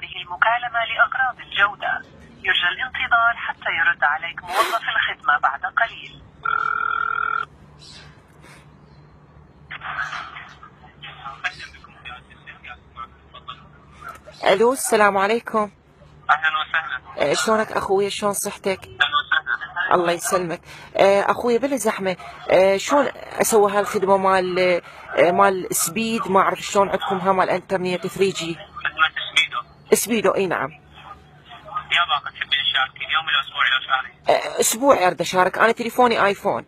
هذه المكالمة لأغراض الجودة. يرجى الانتظار حتى يرد عليك موظف الخدمة بعد قليل. الو، السلام عليكم. اهلا وسهلا. شلونك اخوي؟ شلون صحتك؟ اهلا وسهلا. الله يسلمك. اخوي بلا زحمه، شلون اسوي هالخدمه مال سبيد؟ ما اعرف شلون عندكم ها مال انترنت 3G. خدمة سبيدو. سبيدو اي نعم. يا باقي تحبين تشاركين يوم ولا اسبوع لو شهري؟ اسبوع اريد اشارك، انا تليفوني ايفون.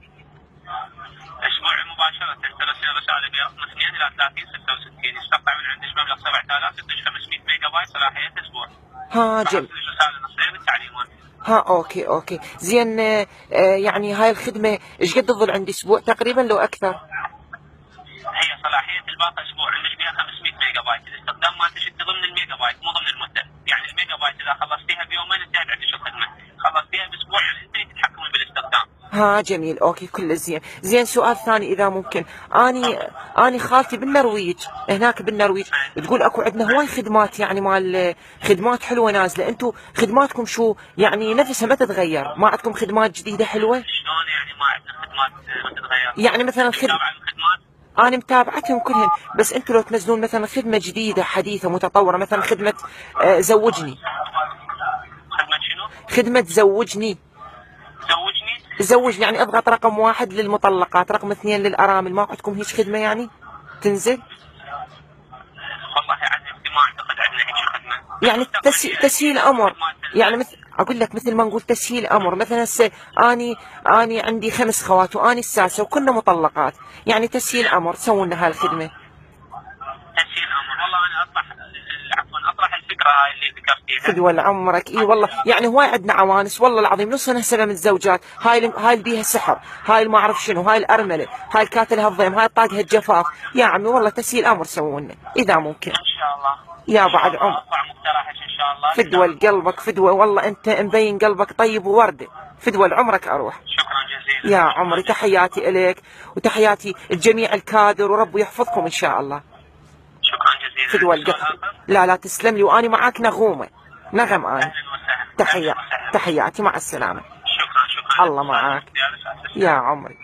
اسبوع مباشرة ترسل رسالة برقم 2 الى 30 66 يستقطع من عندك مبلغ 7000 يعطيك 500 ميجا بايت صلاحية اسبوع. ها جميل. رسالة نصية بالتعليمات. ها اوكي زين. يعني هاي الخدمه ايش قد تظل عندي؟ اسبوع تقريبا لو اكثر؟ هي صلاحية الباقة اسبوع، عندك فيها 500 ميجا بايت، الاستخدام مالتك انت ضمن الميجا بايت مو ضمن المدة، يعني الميجا بايت اذا خلصتيها بيومين انتهت عندك الخدمة، خلصتيها باسبوع يعني انت تتحكمي بالاستخدام. ها جميل، اوكي كله زين. زين سؤال ثاني اذا ممكن، اني خالتي بالنرويج، هناك بالنرويج تقول اكو عندنا هواي خدمات، يعني مال خدمات حلوه نازله. انتم خدماتكم شو يعني نفسها ما تتغير؟ ما عندكم خدمات جديده حلوه؟ شلون يعني ما عندنا خدمات ما تتغير؟ يعني مثلا متابعة الخدمات؟ انا متابعتهم كلهن، بس انتم لو تنزلون مثلا خدمه جديده حديثه متطوره، مثلا خدمه زوجني. خدمة شنو؟ خدمه زوجني. يعني اضغط رقم 1 للمطلقات، رقم 2 للارامل، ما عندكم هيك خدمه يعني تنزل؟ والله يعني ما اعتقد عندنا هيك خدمه. يعني تسهيل امر، يعني مثل اقول لك مثل ما نقول تسهيل امر. مثلا هسه اني عندي 5 خوات واني السادسه وكنا مطلقات، يعني تسهيل امر سووا لنا هالخدمه. تسهيل امر، والله انا عفوا اطرح الفكره هاي اللي ذكرتيها. فدوى لعمرك. اي والله يعني هواي عندنا عوانس والله العظيم، نصنا هسه متزوجات. هاي اللي بيها سحر، هاي اللي ما اعرف شنو، هاي الارمله، هاي الكاتلها الضيم، هاي طاقها الجفاف. يا عمي والله تسهيل امر سووا لنا اذا ممكن. ان شاء الله. يا بعد عمر. ارفع مقترحك ان شاء الله. فدوى لقلبك، فدوى والله انت مبين قلبك طيب وورده. فدوى لعمرك اروح. شكرا جزيلا. يا عمري تحياتي اليك وتحياتي لجميع الكادر، ورب يحفظكم ان شاء الله. شكرا جزيلا. فدوى القلب. لا تسلم لي، واني معاك نغومه نغم اني. تحياتي مع السلامه. شكرا الله معاك يا عمري.